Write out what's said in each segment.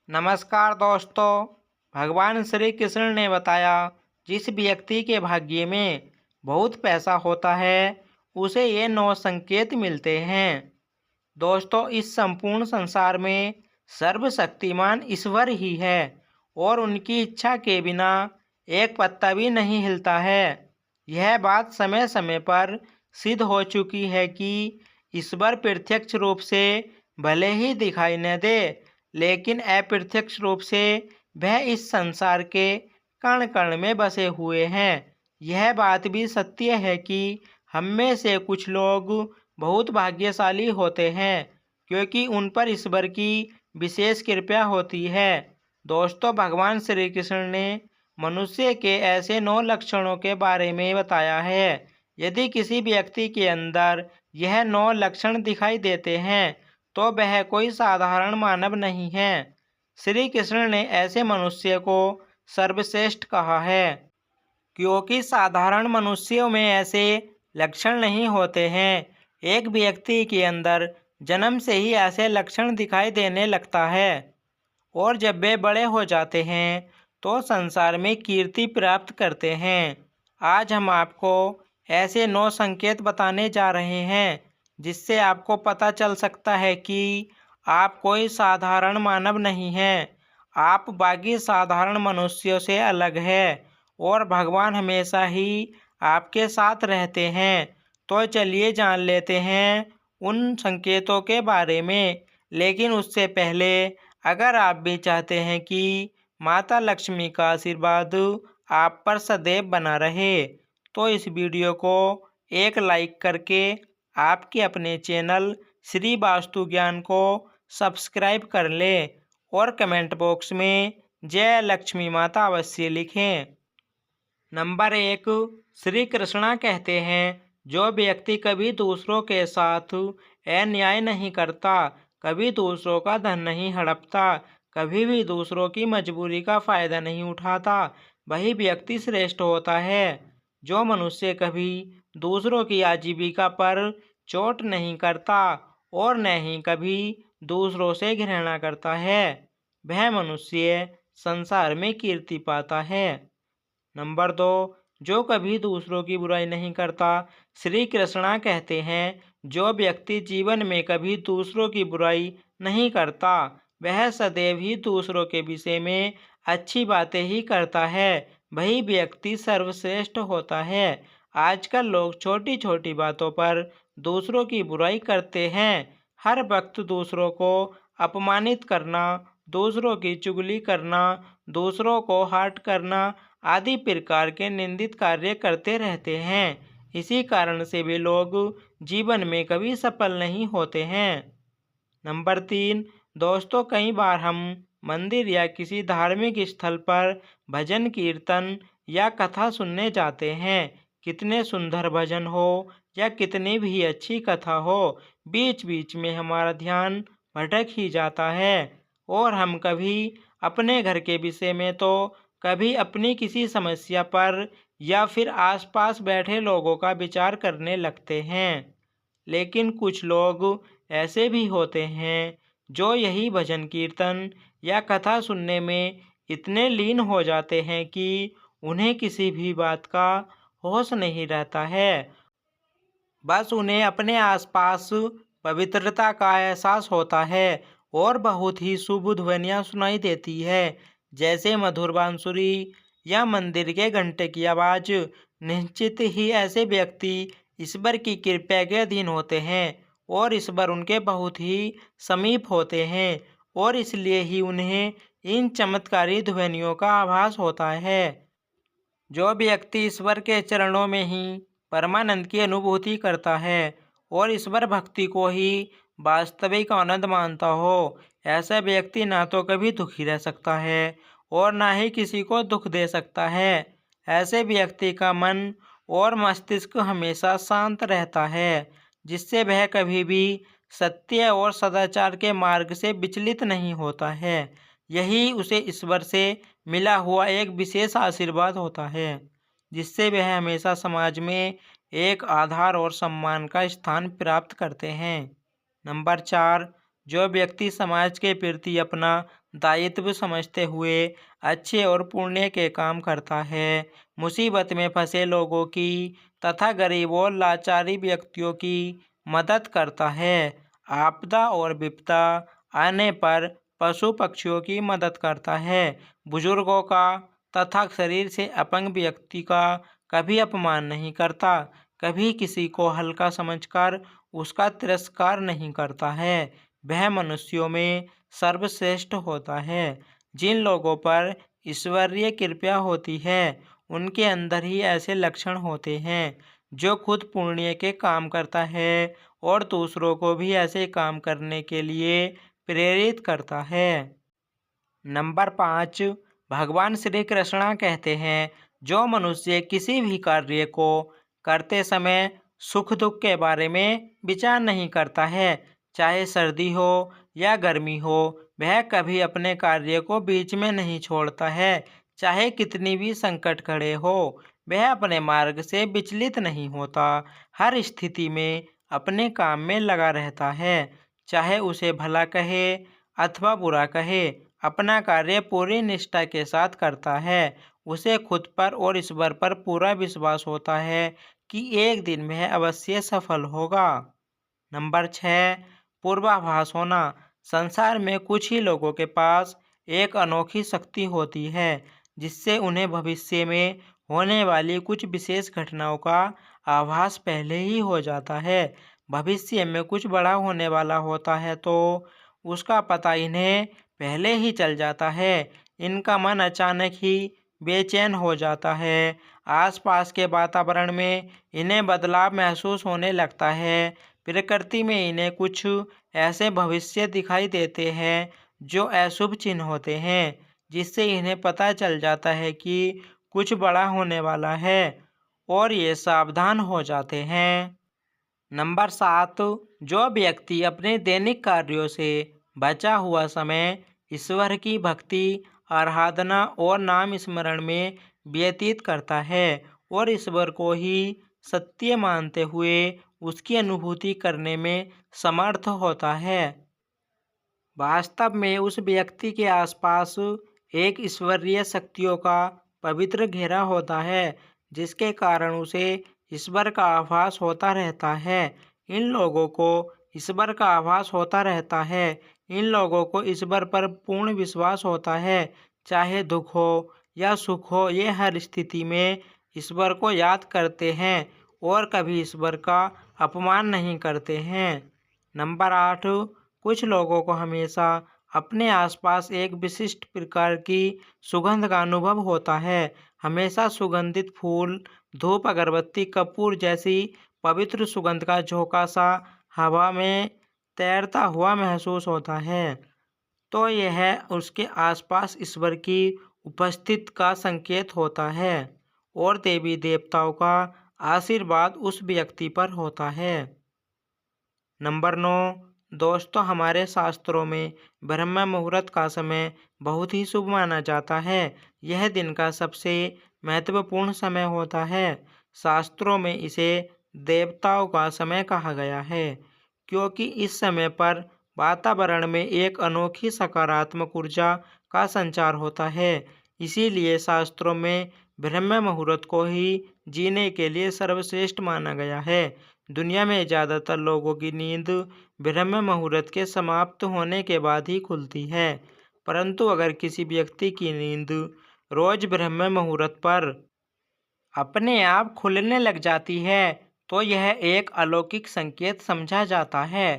नमस्कार दोस्तों। भगवान श्री कृष्ण ने बताया जिस व्यक्ति के भाग्य में बहुत पैसा होता है उसे ये 9 संकेत मिलते हैं। दोस्तों, इस संपूर्ण संसार में सर्वशक्तिमान ईश्वर ही है और उनकी इच्छा के बिना एक पत्ता भी नहीं हिलता है। यह बात समय समय पर सिद्ध हो चुकी है कि ईश्वर प्रत्यक्ष रूप से भले ही दिखाई न दे, लेकिन अप्रत्यक्ष रूप से वह इस संसार के कण कण में बसे हुए हैं। यह बात भी सत्य है कि हम में से कुछ लोग बहुत भाग्यशाली होते हैं क्योंकि उन पर ईश्वर की विशेष कृपा होती है। दोस्तों, भगवान श्री कृष्ण ने मनुष्य के ऐसे 9 लक्षणों के बारे में बताया है। यदि किसी व्यक्ति के अंदर यह 9 लक्षण दिखाई देते हैं तो वह कोई साधारण मानव नहीं है। श्री कृष्ण ने ऐसे मनुष्य को सर्वश्रेष्ठ कहा है क्योंकि साधारण मनुष्यों में ऐसे लक्षण नहीं होते हैं। एक व्यक्ति के अंदर जन्म से ही ऐसे लक्षण दिखाई देने लगता है और जब वे बड़े हो जाते हैं तो संसार में कीर्ति प्राप्त करते हैं। आज हम आपको ऐसे 9 संकेत बताने जा रहे हैं जिससे आपको पता चल सकता है कि आप कोई साधारण मानव नहीं हैं। आप बाकी साधारण मनुष्यों से अलग हैं और भगवान हमेशा ही आपके साथ रहते हैं। तो चलिए जान लेते हैं उन संकेतों के बारे में। लेकिन उससे पहले अगर आप भी चाहते हैं कि माता लक्ष्मी का आशीर्वाद आप पर सदैव बना रहे तो इस वीडियो को एक लाइक करके आपके अपने चैनल श्री वास्तु ज्ञान को सब्सक्राइब कर लें और कमेंट बॉक्स में जय लक्ष्मी माता अवश्य लिखें। नंबर 1, श्री कृष्णा कहते हैं जो व्यक्ति कभी दूसरों के साथ अन्याय नहीं करता, कभी दूसरों का धन नहीं हड़पता, कभी भी दूसरों की मजबूरी का फायदा नहीं उठाता, वही व्यक्ति श्रेष्ठ होता है। जो मनुष्य कभी दूसरों की आजीविका पर चोट नहीं करता और न ही कभी दूसरों से घृणा करता है, वह मनुष्य संसार में कीर्ति पाता है। नंबर 2, जो कभी दूसरों की बुराई नहीं करता। श्री कृष्णा कहते हैं जो व्यक्ति जीवन में कभी दूसरों की बुराई नहीं करता वह सदैव ही दूसरों के विषय में अच्छी बातें ही करता है, वही व्यक्ति सर्वश्रेष्ठ होता है। आजकल लोग छोटी छोटी बातों पर दूसरों की बुराई करते हैं। हर वक्त दूसरों को अपमानित करना, दूसरों की चुगली करना, दूसरों को हर्ट करना आदि प्रकार के निंदित कार्य करते रहते हैं। इसी कारण से वे लोग जीवन में कभी सफल नहीं होते हैं। नंबर 3, दोस्तों, कई बार हम मंदिर या किसी धार्मिक स्थल पर भजन कीर्तन या कथा सुनने जाते हैं। कितने सुंदर भजन हो या कितनी भी अच्छी कथा हो, बीच बीच में हमारा ध्यान भटक ही जाता है और हम कभी अपने घर के विषय में तो कभी अपनी किसी समस्या पर या फिर आसपास बैठे लोगों का विचार करने लगते हैं। लेकिन कुछ लोग ऐसे भी होते हैं जो यही भजन कीर्तन या कथा सुनने में इतने लीन हो जाते हैं कि उन्हें किसी भी बात का होश नहीं रहता है। बस उन्हें अपने आसपास पवित्रता का एहसास होता है और बहुत ही शुभ ध्वनियाँ सुनाई देती है, जैसे मधुर बांसुरी या मंदिर के घंटे की आवाज़। निश्चित ही ऐसे व्यक्ति ईश्वर की कृपा के अधीन होते हैं और ईश्वर उनके बहुत ही समीप होते हैं और इसलिए ही उन्हें इन चमत्कारी ध्वनियों का आभास होता है। जो व्यक्ति ईश्वर के चरणों में ही परमानंद की अनुभूति करता है और ईश्वर भक्ति को ही वास्तविक आनंद मानता हो, ऐसा व्यक्ति ना तो कभी दुखी रह सकता है और ना ही किसी को दुख दे सकता है। ऐसे व्यक्ति का मन और मस्तिष्क हमेशा शांत रहता है, जिससे वह कभी भी सत्य और सदाचार के मार्ग से विचलित नहीं होता है। यही उसे ईश्वर से मिला हुआ एक विशेष आशीर्वाद होता है, जिससे वह हमेशा समाज में एक आधार और सम्मान का स्थान प्राप्त करते हैं। नंबर 4, जो व्यक्ति समाज के प्रति अपना दायित्व समझते हुए अच्छे और पुण्य के काम करता है, मुसीबत में फंसे लोगों की तथा गरीब और लाचारी व्यक्तियों की मदद करता है, आपदा और विपदा आने पर पशु पक्षियों की मदद करता है, बुजुर्गों का तथा शरीर से अपंग व्यक्ति का कभी अपमान नहीं करता, कभी किसी को हल्का समझकर उसका तिरस्कार नहीं करता है। वह मनुष्यों में सर्वश्रेष्ठ होता है। जिन लोगों पर ईश्वरीय कृपा होती है, उनके अंदर ही ऐसे लक्षण होते हैं जो खुद पुण्य के काम करता है और दूसरों को भी ऐसे काम करने के लिए प्रेरित करता है। नंबर 5, भगवान श्री कृष्ण कहते हैं, जो मनुष्य किसी भी कार्य को करते समय सुख दुख के बारे में विचार नहीं करता है, चाहे सर्दी हो या गर्मी हो, वह कभी अपने कार्य को बीच में नहीं छोड़ता है। चाहे कितनी भी संकट खड़े हो, वह अपने मार्ग से विचलित नहीं होता, हर स्थिति में अपने काम में लगा रहता है, चाहे उसे भला कहे अथवा बुरा कहे, अपना कार्य पूरी निष्ठा के साथ करता है। उसे खुद पर और ईश्वर पर पूरा विश्वास होता है कि एक दिन वह अवश्य सफल होगा। नंबर 6, पूर्वाभास होना। संसार में कुछ ही लोगों के पास एक अनोखी शक्ति होती है, जिससे उन्हें भविष्य में होने वाली कुछ विशेष घटनाओं का आभास पहले ही हो जाता है। भविष्य में कुछ बड़ा होने वाला होता है तो उसका पता इन्हें पहले ही चल जाता है। इनका मन अचानक ही बेचैन हो जाता है। आसपास के वातावरण में इन्हें बदलाव महसूस होने लगता है। प्रकृति में इन्हें कुछ ऐसे भविष्य दिखाई देते हैं जो अशुभ चिन्ह होते हैं, जिससे इन्हें पता चल जाता है कि कुछ बड़ा होने वाला है और ये सावधान हो जाते हैं। नंबर 7, जो व्यक्ति अपने दैनिक कार्यों से बचा हुआ समय ईश्वर की भक्ति, आराधना और नाम स्मरण में व्यतीत करता है और ईश्वर को ही सत्य मानते हुए उसकी अनुभूति करने में समर्थ होता है, वास्तव में उस व्यक्ति के आसपास एक ईश्वरीय शक्तियों का पवित्र घेरा होता है, जिसके कारण उसे ईश्वर का आभास होता रहता है। इन लोगों को ईश्वर का आभास होता रहता है। इन लोगों को ईश्वर पर पूर्ण विश्वास होता है। चाहे दुख हो या सुख हो, ये हर स्थिति में ईश्वर को याद करते हैं और कभी ईश्वर का अपमान नहीं करते हैं। नंबर 8, कुछ लोगों को हमेशा अपने आसपास एक विशिष्ट प्रकार की सुगंध का अनुभव होता है। हमेशा सुगंधित फूल, धूप, अगरबत्ती, कपूर जैसी पवित्र सुगंध का झोंका सा हवा में तैरता हुआ महसूस होता है, तो यह उसके आसपास ईश्वर की उपस्थिति का संकेत होता है और देवी देवताओं का आशीर्वाद उस व्यक्ति पर होता है। नंबर 9, दोस्तों, हमारे शास्त्रों में ब्रह्म मुहूर्त का समय बहुत ही शुभ माना जाता है। यह दिन का सबसे महत्वपूर्ण समय होता है। शास्त्रों में इसे देवताओं का समय कहा गया है, क्योंकि इस समय पर वातावरण में एक अनोखी सकारात्मक ऊर्जा का संचार होता है। इसीलिए शास्त्रों में ब्रह्म मुहूर्त को ही जीने के लिए सर्वश्रेष्ठ माना गया है। दुनिया में ज़्यादातर लोगों की नींद ब्रह्म मुहूर्त के समाप्त होने के बाद ही खुलती है, परंतु अगर किसी व्यक्ति की नींद रोज ब्रह्म मुहूर्त पर अपने आप खुलने लग जाती है, तो यह एक अलौकिक संकेत समझा जाता है।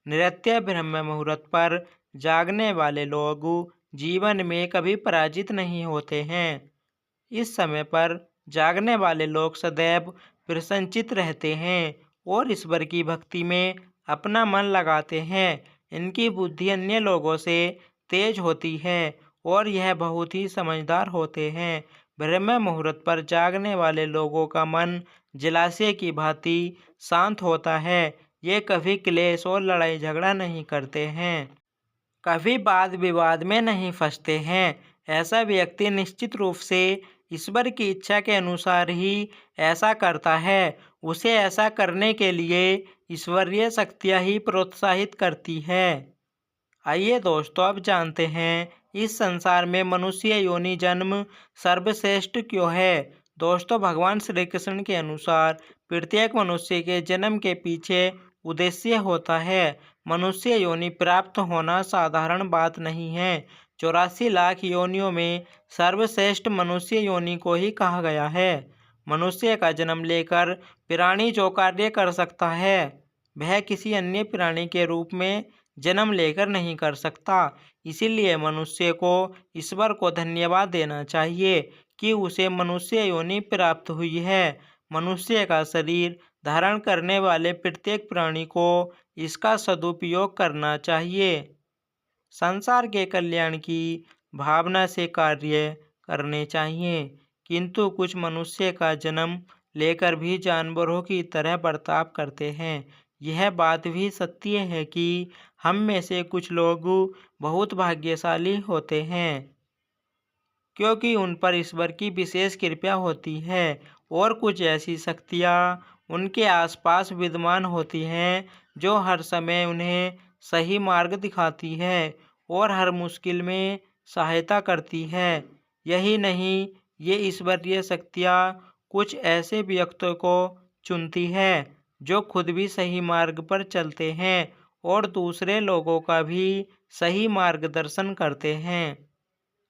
नित्य ब्रह्म मुहूर्त पर जागने वाले लोग जीवन में कभी पराजित नहीं होते हैं। इस समय पर जागने वाले लोग सदैव प्रसन्नचित्त रहते हैं और ईश्वर की भक्ति में अपना मन लगाते हैं। इनकी बुद्धि अन्य लोगों से तेज होती है और यह बहुत ही समझदार होते हैं। ब्रह्म मुहूर्त पर जागने वाले लोगों का मन जलाशय की भांति शांत होता है। ये कभी क्लेश और लड़ाई झगड़ा नहीं करते हैं, कभी वाद विवाद में नहीं फंसते हैं। ऐसा व्यक्ति निश्चित रूप से ईश्वर की इच्छा के अनुसार ही ऐसा करता है। उसे ऐसा करने के लिए ईश्वरीय शक्तियाँ ही प्रोत्साहित करती है। आइए दोस्तों, अब जानते हैं इस संसार में मनुष्य योनि जन्म सर्वश्रेष्ठ क्यों है। दोस्तों, भगवान श्री कृष्ण के अनुसार प्रत्येक मनुष्य के जन्म के पीछे उद्देश्य होता है। मनुष्य योनि प्राप्त होना साधारण बात नहीं है। 84 लाख योनियों में सर्वश्रेष्ठ मनुष्य योनि को ही कहा गया है। मनुष्य का जन्म लेकर प्राणी जो कार्य कर सकता है, वह किसी अन्य प्राणी के रूप में जन्म लेकर नहीं कर सकता। इसीलिए मनुष्य को ईश्वर को धन्यवाद देना चाहिए कि उसे मनुष्य योनि प्राप्त हुई है। मनुष्य का शरीर धारण करने वाले प्रत्येक प्राणी को इसका सदुपयोग करना चाहिए। संसार के कल्याण की भावना से कार्य करने चाहिए, किंतु कुछ मनुष्य का जन्म लेकर भी जानवरों की तरह बर्ताव करते हैं। यह बात भी सत्य है कि हम में से कुछ लोग बहुत भाग्यशाली होते हैं, क्योंकि उन पर ईश्वर की विशेष कृपा होती है और कुछ ऐसी शक्तियाँ उनके आसपास विद्यमान होती हैं जो हर समय उन्हें सही मार्ग दिखाती है और हर मुश्किल में सहायता करती है। यही नहीं, ये ईश्वरीय शक्तियाँ कुछ ऐसे व्यक्तियों को चुनती है जो खुद भी सही मार्ग पर चलते हैं और दूसरे लोगों का भी सही मार्गदर्शन करते हैं।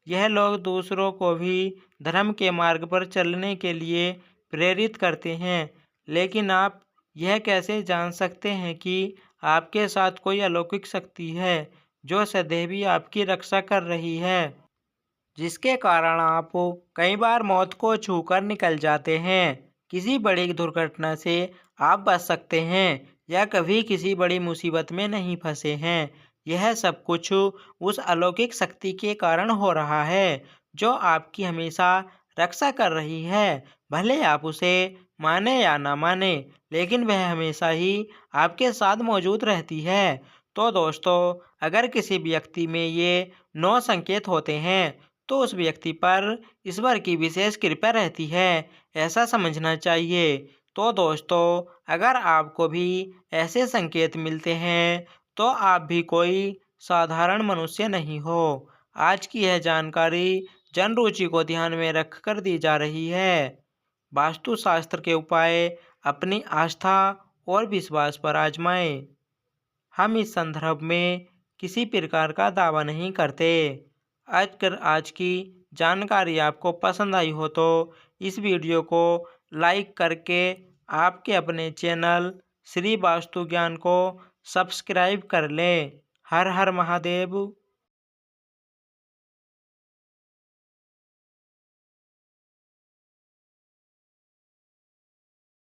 यह लोग दूसरों को भी धर्म के मार्ग पर चलने के लिए प्रेरित करते हैं। लेकिन आप यह कैसे जान सकते हैं कि आपके साथ कोई अलौकिक शक्ति है जो सदैव ही आपकी रक्षा कर रही है, जिसके कारण आप कई बार मौत को छूकर निकल जाते हैं। किसी बड़ी दुर्घटना से आप बच सकते हैं या कभी किसी बड़ी मुसीबत में नहीं फंसे हैं। यह सब कुछ उस अलौकिक शक्ति के कारण हो रहा है जो आपकी हमेशा रक्षा कर रही है। भले आप उसे माने या ना माने, लेकिन वह हमेशा ही आपके साथ मौजूद रहती है। तो दोस्तों, अगर किसी व्यक्ति में ये 9 संकेत होते हैं तो उस व्यक्ति पर ईश्वर की विशेष कृपा रहती है, ऐसा समझना चाहिए। तो दोस्तों, अगर आपको भी ऐसे संकेत मिलते हैं तो आप भी कोई साधारण मनुष्य नहीं हो। आज की यह जानकारी जन रुचि को ध्यान में रखकर दी जा रही है। वास्तुशास्त्र के उपाय अपनी आस्था और विश्वास पर आजमाएं। हम इस संदर्भ में किसी प्रकार का दावा नहीं करते। अगर आज की जानकारी आपको पसंद आई हो तो इस वीडियो को लाइक करके आपके अपने चैनल श्री वास्तु ज्ञान को सब्सक्राइब कर लें। हर हर महादेव।